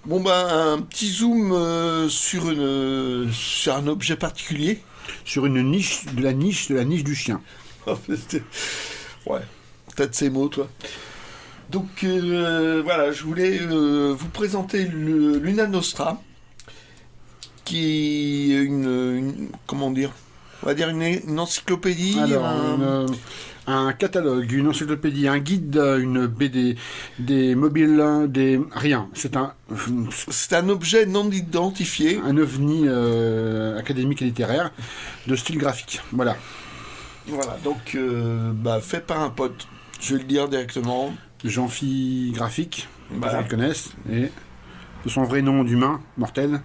Bon ben un petit zoom sur un objet particulier. Sur une niche de la niche du chien. Ouais, t'as de ces mots toi. Donc voilà, je voulais vous présenter le Luna Nostra, qui est comment dire, on va dire une encyclopédie. Alors, un catalogue, une encyclopédie, un guide, une BD, des mobiles, des... rien. C'est un objet non identifié. Un ovni académique et littéraire de style graphique. Voilà. Voilà, donc fait par un pote. Je vais le dire directement. Jean-Phi graphique, Voilà. les gens le connaissent, et de son vrai nom d'humain, mortel.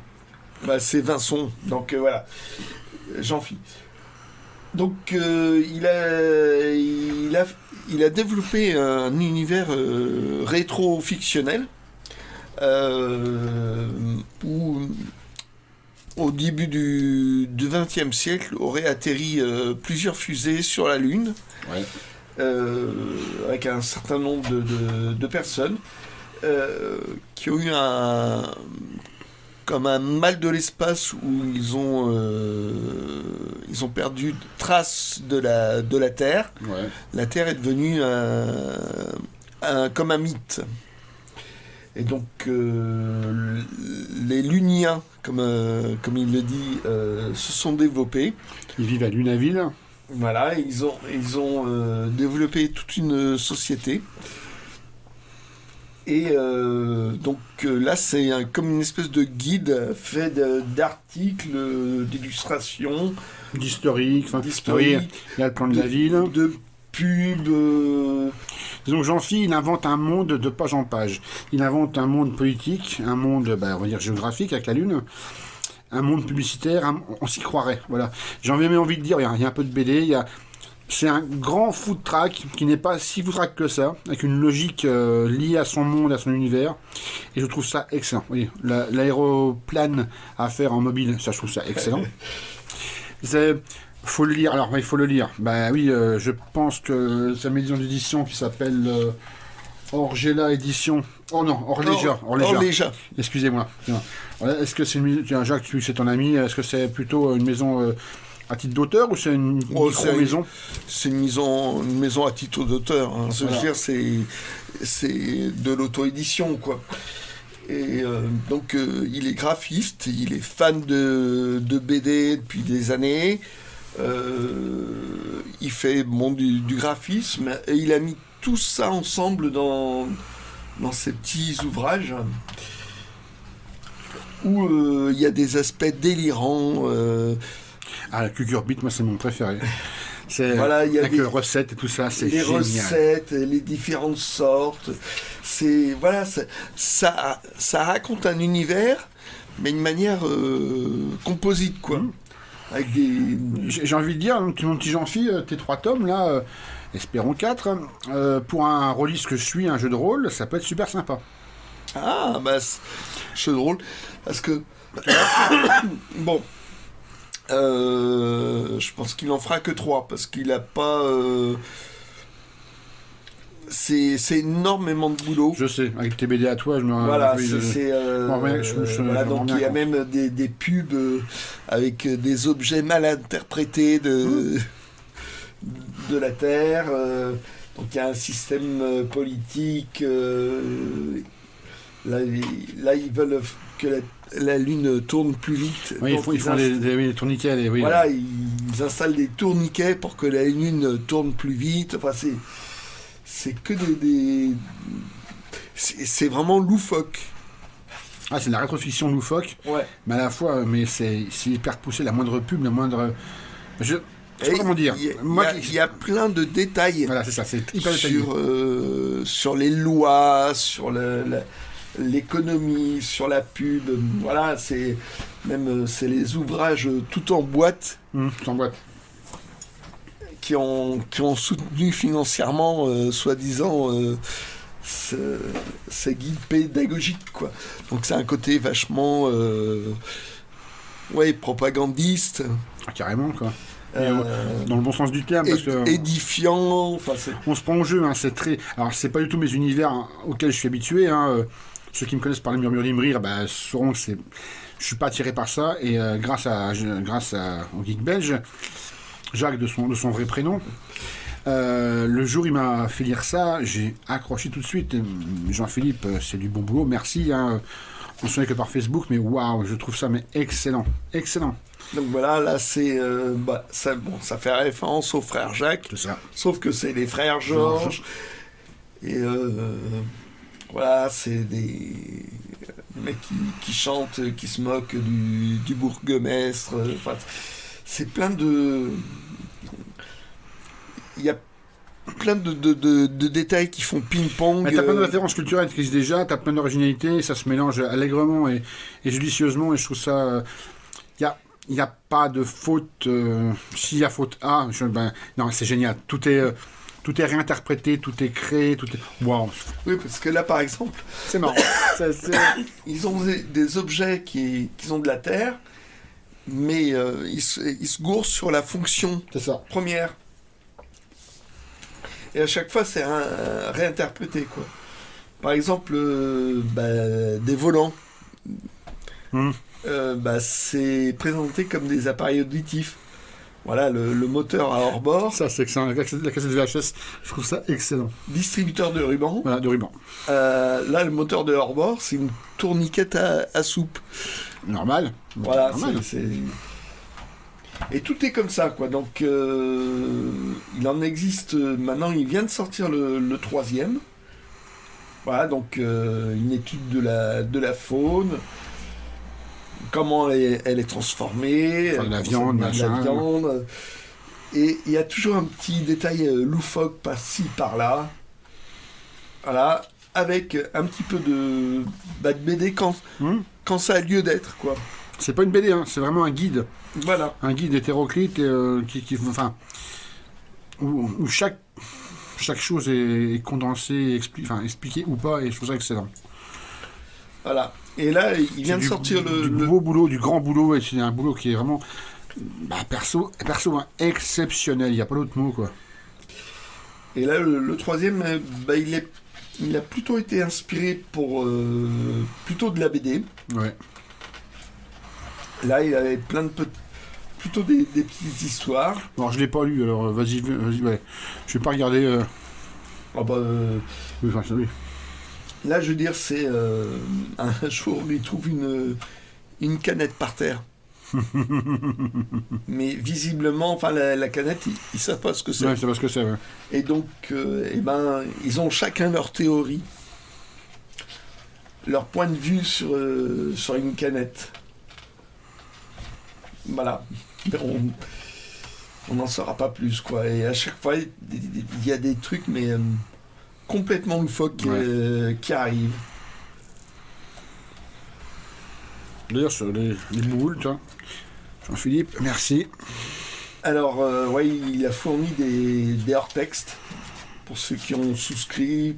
C'est Vincent, donc voilà, Jean-Phi. Donc il a développé un univers rétro-fictionnel où au début du XXe siècle auraient atterri plusieurs fusées sur la Lune. Ouais. Avec un certain nombre de personnes qui ont eu comme un mal de l'espace où ils ont perdu trace de la Terre. Ouais. La Terre est devenue comme un mythe. Et donc les Luniens, comme il le dit, se sont développés. Ils vivent à Lunaville. Voilà, ils ont développé toute une société. Et donc là, c'est comme une espèce de guide fait d'articles, d'illustrations, D'historique. d'historique, Il y a le plan de la ville. de pubs. Donc Jean-Phi, il invente un monde de page en page. Il invente un monde politique, un monde, on va dire géographique avec la Lune, un monde publicitaire, on s'y croirait. Voilà. J'ai même envie de dire, il y a un peu de BD, c'est un grand food track qui n'est pas si food track que ça, avec une logique liée à son monde, à son univers. Et je trouve ça excellent. Oui, l'aéroplane à faire en mobile, ça je trouve ça excellent. Faut le lire. Alors il faut le lire. Ben oui, je pense que sa maison d'édition qui s'appelle Orgella Édition. Oh non, Orléja. Excusez-moi. Voilà, est-ce que c'est tiens, Jacques, c'est ton ami. Est-ce que c'est plutôt une maison à titre d'auteur ou c'est une micro-maison? C'est une maison à titre d'auteur. Hein. Je veux dire, c'est de l'auto-édition, quoi. Et donc, il est graphiste, il est fan de BD depuis des années. Il fait du graphisme et il a mis tout ça ensemble dans ces petits ouvrages où il y a des aspects délirants. La Cucurbite, moi c'est mon préféré. Voilà, il y a avec les recettes et tout ça, c'est génial. Les recettes, les différentes sortes. Ça raconte un univers, mais d'une manière composite, quoi. Avec des... J'ai envie de dire, mon petit Jean-Phi, tes 3 tomes là, espérons 4, pour un rôliste que je suis, un jeu de rôle, ça peut être super sympa. Ah, jeu de rôle, parce que... bon... je pense qu'il en fera que 3 parce qu'il a pas. C'est énormément de boulot. Je sais, avec tes BD à toi, je me. Voilà, voilà, donc il y a même des pubs avec des objets mal interprétés de la Terre. Donc il y a un système politique. Là, ils veulent que la Lune tourne plus vite. Oui, ils font des tourniquets. Oui, voilà, ils installent des tourniquets pour que la Lune tourne plus vite. Enfin, c'est que c'est vraiment loufoque. Ah, c'est de la rétrofiction loufoque. Ouais. Mais à la fois, c'est hyper poussé. La moindre pub, la moindre. Je sais pas comment dire. Il y a plein de détails. Voilà, c'est ça, c'est hyper détaillé. Sur les lois, sur l'économie, sur la pub. Voilà, c'est les ouvrages tout en boîte. Tout en boîte. Qui ont soutenu financièrement, soi-disant, ces guides pédagogiques, quoi. Donc c'est un côté vachement propagandiste. Ah, carrément, quoi. Dans le bon sens du terme, parce que édifiant. On se prend au jeu, hein, c'est très. Alors c'est pas du tout mes univers auxquels je suis habitué. ceux qui me connaissent par le murmure d'Imrir sauront que je suis pas attiré par ça. Et grâce au geek belge, Jacques de son vrai prénom, le jour où il m'a fait lire ça, j'ai accroché tout de suite. Jean-Philippe, c'est du bon boulot, merci. Hein. On se connaît que par Facebook, mais waouh, je trouve ça excellent. Excellent. Donc voilà, là c'est ça fait référence aux frères Jacques, C'est ça. sauf que c'est les frères Georges. Et voilà, c'est des mecs qui chantent, qui se moquent du bourgmestre. Enfin, c'est plein de... Il y a plein de détails qui font ping-pong. T'as plein de références culturelles qui existent déjà, t'as plein d'originalité, ça se mélange allègrement et judicieusement, et je trouve ça... Il n'y a pas de faute... S'il y a faute A, non, c'est génial. Tout est réinterprété, tout est créé, tout est... Waouh. Oui, parce que là, par exemple... C'est marrant. Ils ont des objets qui ont de la terre, mais ils se gourrent sur la fonction première. Et à chaque fois, c'est réinterprété, quoi. Par exemple, des volants. C'est présenté comme des appareils auditifs. Voilà, le moteur à hors-bord. Ça, c'est excellent. La cassette VHS, je trouve ça excellent. Distributeur de ruban. Voilà, de ruban. Là, le moteur de hors-bord, c'est une tourniquette à soupe. Normal. Voilà, normal. Et tout est comme ça, quoi. Donc, il en existe... maintenant, il vient de sortir le troisième. Voilà, donc, une étude de la faune... Comment elle est transformée, de la viande, machin. Et il y a toujours un petit détail loufoque par-ci, par-là. Voilà, avec un petit peu de BD quand ça a lieu d'être, quoi. C'est pas une BD, hein, c'est vraiment un guide. Voilà. Un guide hétéroclite où chaque chose est condensée, expliquée ou pas, et je trouve ça excellent. Voilà. Et là, il vient de sortir du beau boulot, du grand boulot, et c'est un boulot qui est vraiment, perso exceptionnel, il n'y a pas d'autre mot, quoi. Et là, le troisième, il a plutôt été inspiré pour plutôt de la BD. Ouais. Là, il avait plein de plutôt des petites histoires. Alors, je l'ai pas lu, alors vas-y, ouais. Je vais pas regarder. Oui. Là, je veux dire, c'est un jour, il trouve une canette par terre. Mais visiblement, enfin, la canette, ils savent pas ce que c'est. Ouais, je sais pas ce que c'est, ouais. Et donc, ils ont chacun leur théorie, leur point de vue sur une canette. Voilà. On n'en saura pas plus, quoi. Et à chaque fois, il y a des trucs, mais complètement loufoques qui arrivent. D'ailleurs, sur les moules, Jean-Philippe, merci. Alors, il a fourni des hors-textes pour ceux qui ont souscrit,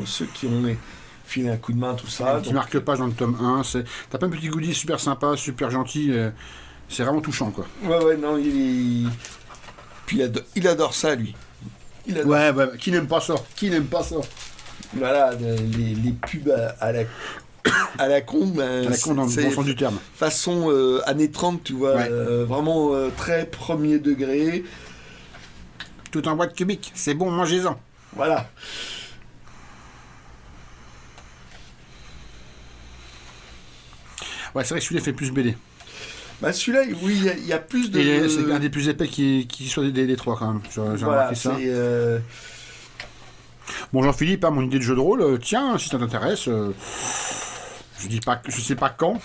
ceux qui ont filé un coup de main, tout ça. Qui marque page dans le tome 1. T'as plein de petits goodies super sympas, super gentils. C'est vraiment touchant, quoi. Ouais, non, puis il adore ça, lui. Ouais, qui n'aime pas ça? Qui n'aime pas ça? Voilà, les pubs à la con. À la con dans le bon sens du terme. Façon années 30, tu vois. Ouais. Vraiment très premier degré. Tout en boîte cubique. C'est bon, mangez-en. Voilà. Ouais, c'est vrai que celui-là fait plus BD. Celui-là, oui, il y a plus de... Et c'est un des plus épais qui soit des trois, quand même. J'ai remarqué ça. Bon, Jean-Philippe, mon idée de jeu de rôle, tiens, si ça t'intéresse, je sais pas quand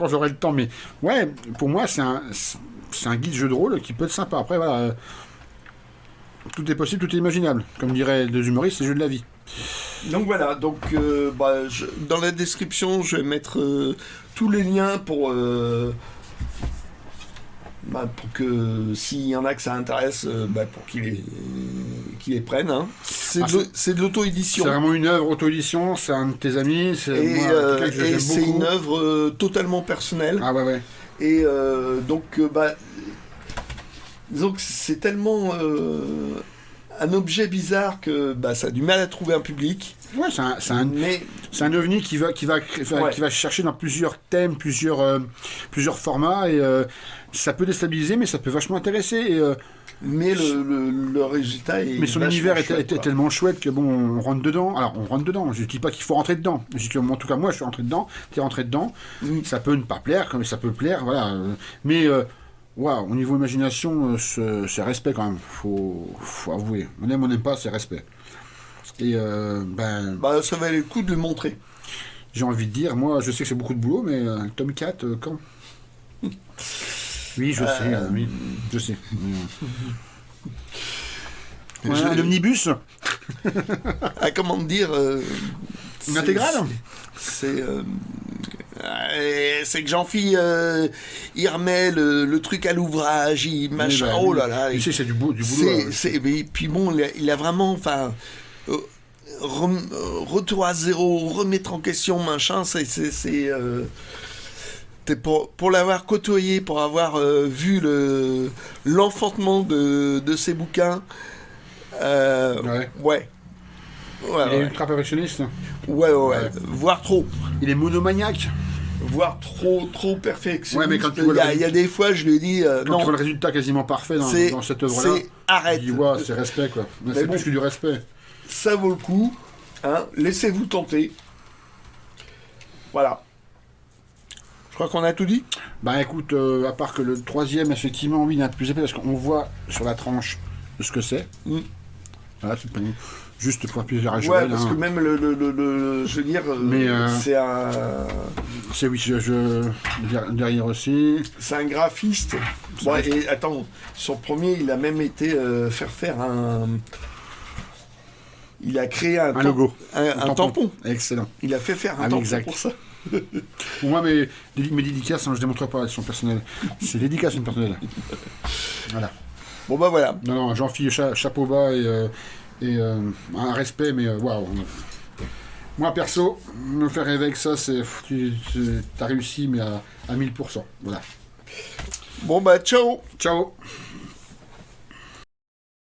j'aurai le temps, mais ouais, pour moi, c'est un guide jeu de rôle qui peut être sympa. Après, voilà, tout est possible, tout est imaginable. Comme diraient les humoristes, c'est le jeu de la vie. Donc voilà, dans la description, je vais mettre tous les liens pour que s'il y en a que ça intéresse, pour qu'ils les prennent. Hein. C'est de l'auto-édition. C'est vraiment une œuvre auto-édition, c'est un de tes amis. Et c'est une œuvre totalement personnelle. Ah ouais. Et donc c'est tellement un objet bizarre que ça a du mal à trouver un public. Ouais, c'est un ovni qui va chercher dans plusieurs thèmes, plusieurs formats, et ça peut déstabiliser, mais ça peut vachement intéresser. Et, mais le résultat est. Mais son univers était tellement chouette que bon, on rentre dedans. Alors, on rentre dedans. Je dis pas qu'il faut rentrer dedans. Je dis que, en tout cas, moi, je suis rentré dedans. T'es rentré dedans. Ça peut ne pas plaire, comme ça peut plaire, voilà. Mais waouh, au niveau imagination, c'est respect quand même. Faut avouer. On n'aime pas, c'est respect. Et ça valait le coup de le montrer. J'ai envie de dire, moi, je sais que c'est beaucoup de boulot, mais tome 4, quand Oui, je sais, oui, je sais. Voilà, l'omnibus. Comment dire Une intégrale. C'est que Jean-Philippe, il remet le truc à l'ouvrage, il machin. Oh là là. Tu sais, c'est du boulot. Mais puis bon, il a vraiment, retour à zéro, remettre en question, machin. Pour l'avoir côtoyé, pour avoir vu l'enfantement de ces bouquins. Ouais. Il est ultra perfectionniste. Ouais. Voire trop. Il est monomaniaque. Voire trop perfectionniste. Ouais, mais quand il y a des fois, je lui ai dit quand non. tu vois le résultat quasiment parfait dans cette œuvre-là, arrête. Je dis, ouais, c'est respect, quoi. C'est plus que du respect. Ça vaut le coup. Hein, laissez-vous tenter. Voilà. Je crois qu'on a tout dit. Écoute, à part que le troisième, effectivement, oui, il est un peu plus épais parce qu'on voit sur la tranche de ce que c'est. Voilà, c'est pas juste pour plaisir à Joël. Ouais, parce que même je veux dire, c'est un. C'est oui, derrière aussi. C'est un graphiste. Bon, et attends, sur le premier, il a même été faire un. Il a créé un logo. Un tampon. Excellent. Il a fait faire un tampon exact. pour ça. Pour moi, mes dédicaces, je ne démontre pas, elles sont personnelles. C'est dédicaces, une personnelle. Voilà. Bon, voilà. Non, Jean-Philippe, chapeau bas et un respect, mais waouh. Moi, perso, me faire rêver avec ça, t'as réussi, mais à 1000%. Voilà. Bon, ciao. Ciao.